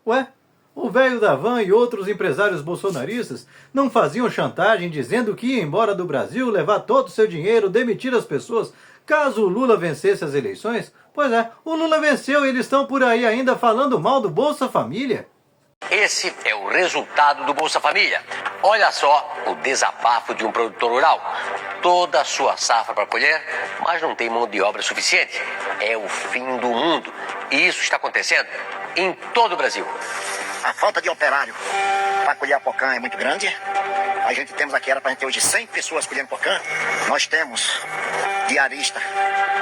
Ué, o velho da van e outros empresários bolsonaristas não faziam chantagem dizendo que ia embora do Brasil, levar todo o seu dinheiro, demitir as pessoas, caso o Lula vencesse as eleições? Pois é, o Lula venceu e eles estão por aí ainda falando mal do Bolsa Família. Esse é o resultado do Bolsa Família. Olha só o desabafo de um produtor rural. Toda a sua safra para colher, mas não tem mão de obra suficiente. É o fim do mundo. E isso está acontecendo em todo o Brasil. A falta de operário para colher a pocã é muito grande. A gente temos aqui, era para a gente ter hoje 100 pessoas colhendo pocã. Nós temos diarista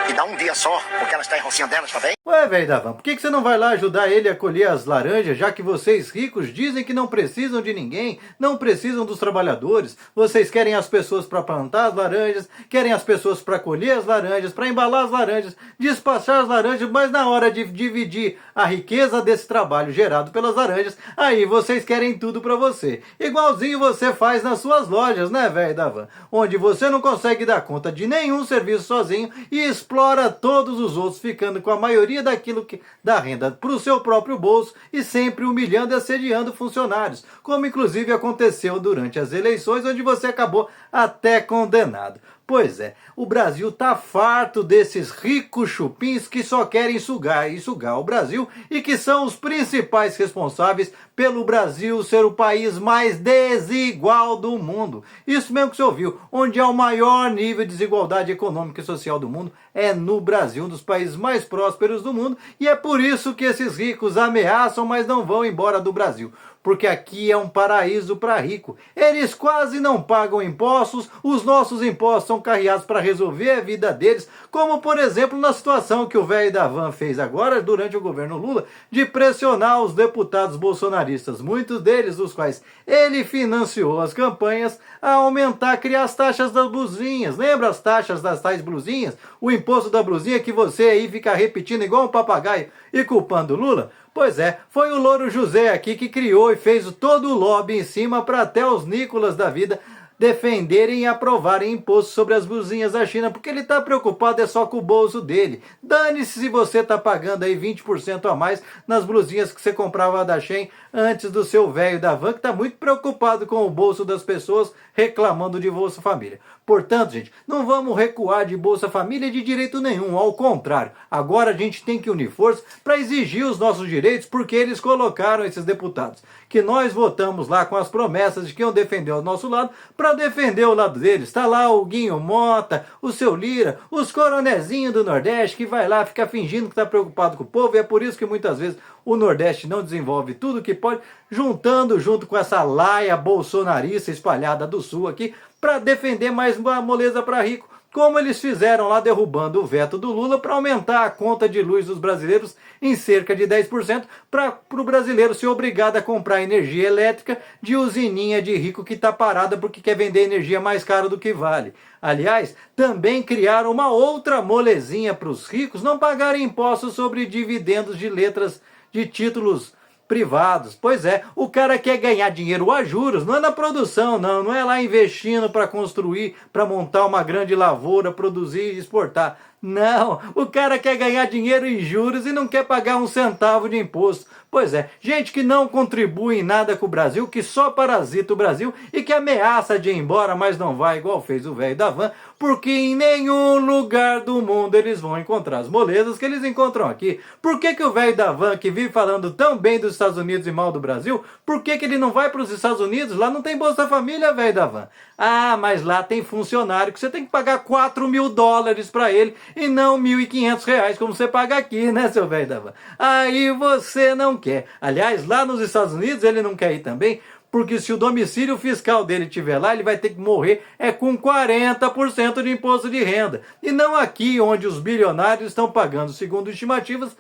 que dá um dia só, porque ela está em rocinha delas também. Ué, velho da van, por que você não vai lá ajudar ele a colher as laranjas, já que vocês ricos dizem que não precisam de ninguém, não precisam dos trabalhadores? Vocês querem as pessoas para plantar as laranjas, querem as pessoas para colher as laranjas, para embalar as laranjas, despachar as laranjas, mas na hora de dividir a riqueza desse trabalho gerado pelas laranjas, aí vocês querem tudo para você. Igualzinho você faz nas suas lojas, né, velho da van? Onde você não consegue dar conta de nenhum serviço sozinho e explora todos os outros, ficando com a maioria daquilo que dá renda para o seu próprio bolso e sempre humilhando e assediando funcionários, como inclusive aconteceu durante as eleições, onde você acabou até condenado. Pois é, o Brasil tá farto desses ricos chupins que só querem sugar o Brasil e que são os principais responsáveis pelo Brasil ser o país mais desigual do mundo. Isso mesmo que você ouviu, onde há o maior nível de desigualdade econômica e social do mundo é no Brasil, um dos países mais prósperos do mundo, e é por isso que esses ricos ameaçam, mas não vão embora do Brasil. Porque aqui é um paraíso para rico. Eles quase não pagam impostos, os nossos impostos são carreados para resolver a vida deles, como por exemplo na situação que o velho da van fez agora durante o governo Lula, de pressionar os deputados bolsonaristas, muitos deles dos quais ele financiou as campanhas, a aumentar, criar as taxas das blusinhas. Lembra as taxas das tais blusinhas? O imposto da blusinha que você aí fica repetindo igual um papagaio e culpando o Lula? Pois é, foi o Louro José aqui que criou e fez todo o lobby em cima para até os Nicolas da vida defenderem e aprovarem imposto sobre as blusinhas da China, porque ele está preocupado é só com o bolso dele. Dane-se se você está pagando aí 20% a mais nas blusinhas que você comprava da Shein antes do seu velho da van, que está muito preocupado com o bolso das pessoas, reclamando de Bolsa Família. Portanto, gente, não vamos recuar de Bolsa Família de direito nenhum, ao contrário. Agora a gente tem que unir forças para exigir os nossos direitos, porque eles colocaram esses deputados, que nós votamos lá com as promessas de que iam defender o nosso lado, para defender o lado deles. Está lá o Guinho Mota, o seu Lira, os coronezinhos do Nordeste, que vai lá ficar fingindo que está preocupado com o povo, e é por isso que muitas vezes o Nordeste não desenvolve tudo que pode, juntando junto com essa laia bolsonarista espalhada do Sul aqui, para defender mais uma moleza para rico, como eles fizeram lá derrubando o veto do Lula para aumentar a conta de luz dos brasileiros em cerca de 10%, para o brasileiro ser obrigado a comprar energia elétrica de usininha de rico que está parada porque quer vender energia mais caro do que vale. Aliás, também criaram uma outra molezinha para os ricos não pagarem impostos sobre dividendos de letras de títulos privados. Pois é, o cara quer ganhar dinheiro a juros, não é na produção, não é lá investindo para construir, para montar uma grande lavoura, produzir e exportar. Não, o cara quer ganhar dinheiro em juros e não quer pagar um centavo de imposto. Pois é, gente que não contribui em nada com o Brasil, que só parasita o Brasil e que ameaça de ir embora, mas não vai, igual fez o velho da van, porque em nenhum lugar do mundo eles vão encontrar as molezas que eles encontram aqui. Por que o velho da van, que vive falando tão bem dos Estados Unidos e mal do Brasil, por que ele não vai para os Estados Unidos? Lá não tem Bolsa Família, velho da van. Ah, mas lá tem funcionário que você tem que pagar $4.000 para ele e não R$1.500 como você paga aqui, né, seu velho da van? Aí você não quer. Aliás, lá nos Estados Unidos ele não quer ir também, porque se o domicílio fiscal dele estiver lá, ele vai ter que morrer com 40% de imposto de renda. E não aqui, onde os bilionários estão pagando, segundo estimativas,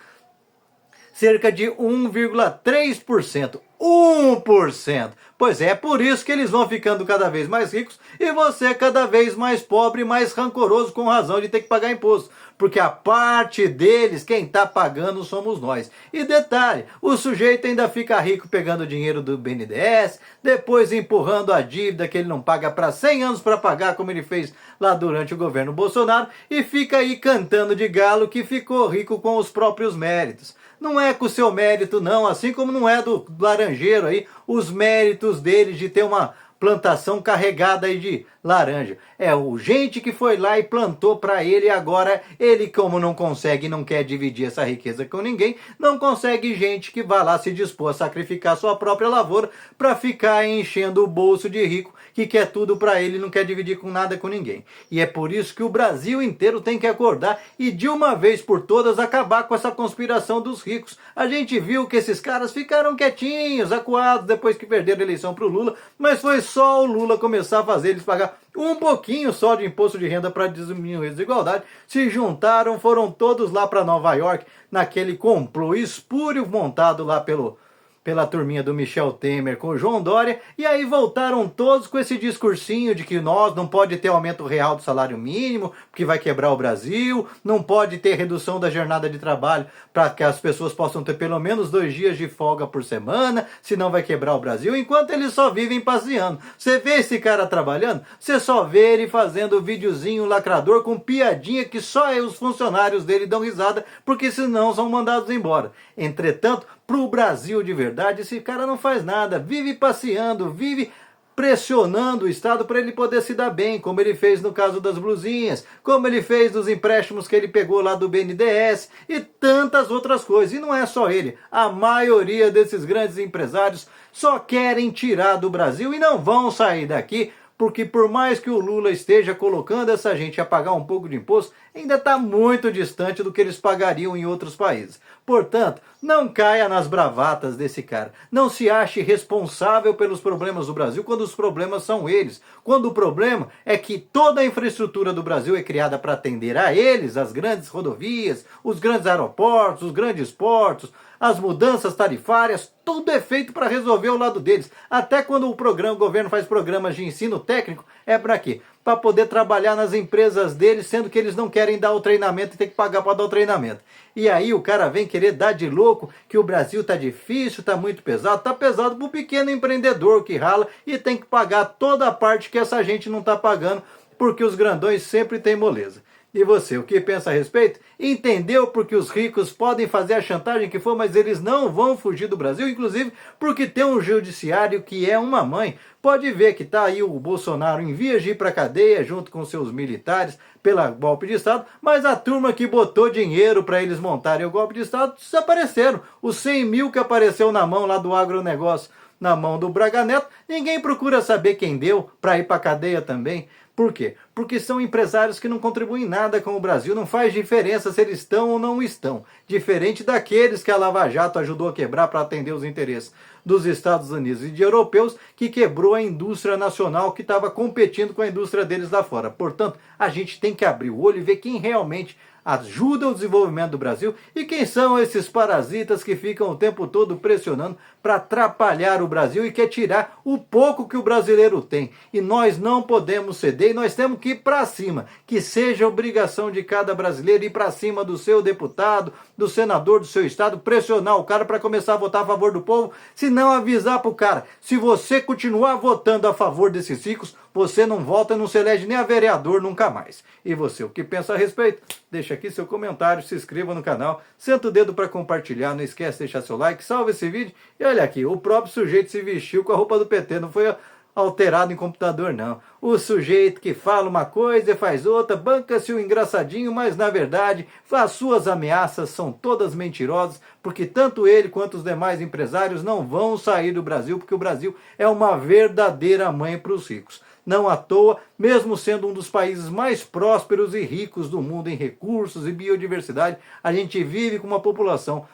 cerca de 1,3%. 1%. Pois é por isso que eles vão ficando cada vez mais ricos e você cada vez mais pobre e mais rancoroso, com razão de ter que pagar imposto. porque a parte deles, quem está pagando somos nós. E detalhe, o sujeito ainda fica rico pegando dinheiro do BNDES, depois empurrando a dívida que ele não paga para 100 anos para pagar, como ele fez lá durante o governo Bolsonaro, e fica aí cantando de galo que ficou rico com os próprios méritos. Não é com o seu mérito não, assim como não é do laranjeiro aí, os méritos dele de ter uma plantação carregada aí de laranja. É o gente que foi lá e plantou para ele e agora ele, como não consegue, não quer dividir essa riqueza com ninguém, não consegue gente que vá lá se dispor a sacrificar sua própria lavoura para ficar enchendo o bolso de rico que quer tudo para ele e não quer dividir com nada com ninguém. E é por isso que o Brasil inteiro tem que acordar e de uma vez por todas acabar com essa conspiração dos ricos. A gente viu que esses caras ficaram quietinhos, acuados depois que perderam a eleição para o Lula, mas foi só o Lula começar a fazer eles pagar um pouquinho só de imposto de renda para diminuir a desigualdade, se juntaram, foram todos lá para Nova York, naquele complô espúrio montado lá pela turminha do Michel Temer com o João Dória, e aí voltaram todos com esse discursinho de que nós não pode ter aumento real do salário mínimo, porque vai quebrar o Brasil, não pode ter redução da jornada de trabalho para que as pessoas possam ter pelo menos 2 dias de folga por semana, senão vai quebrar o Brasil, enquanto eles só vivem passeando. Você vê esse cara trabalhando, você só vê ele fazendo videozinho lacrador com piadinha que só os funcionários dele dão risada, porque senão são mandados embora. Entretanto, pro Brasil de verdade, esse cara não faz nada, vive passeando, vive pressionando o Estado para ele poder se dar bem, como ele fez no caso das blusinhas, como ele fez nos empréstimos que ele pegou lá do BNDES e tantas outras coisas. E não é só ele, a maioria desses grandes empresários só querem tirar do Brasil e não vão sair daqui, porque por mais que o Lula esteja colocando essa gente a pagar um pouco de imposto, ainda está muito distante do que eles pagariam em outros países. Portanto, não caia nas bravatas desse cara. Não se ache responsável pelos problemas do Brasil quando os problemas são eles. Quando o problema é que toda a infraestrutura do Brasil é criada para atender a eles, as grandes rodovias, os grandes aeroportos, os grandes portos, as mudanças tarifárias, tudo é feito para resolver o lado deles. Até quando o governo faz programas de ensino técnico, é para quê? Para poder trabalhar nas empresas deles, sendo que eles não querem dar o treinamento e tem que pagar para dar o treinamento. E aí o cara vem querer dar de louco que o Brasil tá difícil, tá muito pesado. Tá pesado pro pequeno empreendedor que rala e tem que pagar toda a parte que essa gente não tá pagando, porque os grandões sempre têm moleza. E você, o que pensa a respeito? Entendeu porque os ricos podem fazer a chantagem que for, mas eles não vão fugir do Brasil, inclusive porque tem um judiciário que é uma mãe. Pode ver que tá aí o Bolsonaro em vias de ir para cadeia junto com seus militares pela golpe de Estado, mas a turma que botou dinheiro para eles montarem o golpe de Estado desapareceram. Os 100 mil que apareceu na mão lá do agronegócio, na mão do Braga Neto, ninguém procura saber quem deu para ir para cadeia também. Por quê? Porque são empresários que não contribuem nada com o Brasil, não faz diferença se eles estão ou não estão. Diferente daqueles que a Lava Jato ajudou a quebrar para atender os interesses dos Estados Unidos e de europeus, que quebrou a indústria nacional que estava competindo com a indústria deles lá fora. Portanto, a gente tem que abrir o olho e ver quem realmente ajuda o desenvolvimento do Brasil e quem são esses parasitas que ficam o tempo todo pressionando para atrapalhar o Brasil e quer tirar o pouco que o brasileiro tem. E nós não podemos ceder e nós temos que ir para cima. Que seja obrigação de cada brasileiro ir para cima do seu deputado, do senador do seu estado, pressionar o cara para começar a votar a favor do povo, se não avisar para o cara, se você continuar votando a favor desses ricos, você não vota e não se elege nem a vereador nunca mais. E você, o que pensa a respeito? Deixa aqui seu comentário, se inscreva no canal, senta o dedo para compartilhar, não esquece de deixar seu like, salva esse vídeo. E olha aqui, o próprio sujeito se vestiu com a roupa do PT, não foi alterado em computador não. O sujeito que fala uma coisa e faz outra, banca-se o engraçadinho, mas na verdade as suas ameaças são todas mentirosas, porque tanto ele quanto os demais empresários não vão sair do Brasil, porque o Brasil é uma verdadeira mãe para os ricos. Não à toa, mesmo sendo um dos países mais prósperos e ricos do mundo em recursos e biodiversidade, a gente vive com uma população,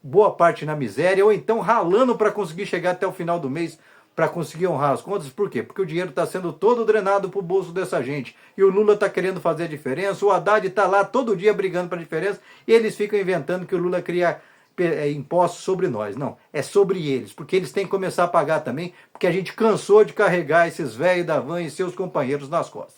boa parte na miséria, ou então ralando para conseguir chegar até o final do mês, para conseguir honrar as contas. Por quê? Porque o dinheiro está sendo todo drenado para o bolso dessa gente. E o Lula está querendo fazer a diferença, o Haddad está lá todo dia brigando para a diferença, e eles ficam inventando que o Lula cria impostos sobre nós. Não, é sobre eles, porque eles têm que começar a pagar também, porque a gente cansou de carregar esses velhos da van e seus companheiros nas costas.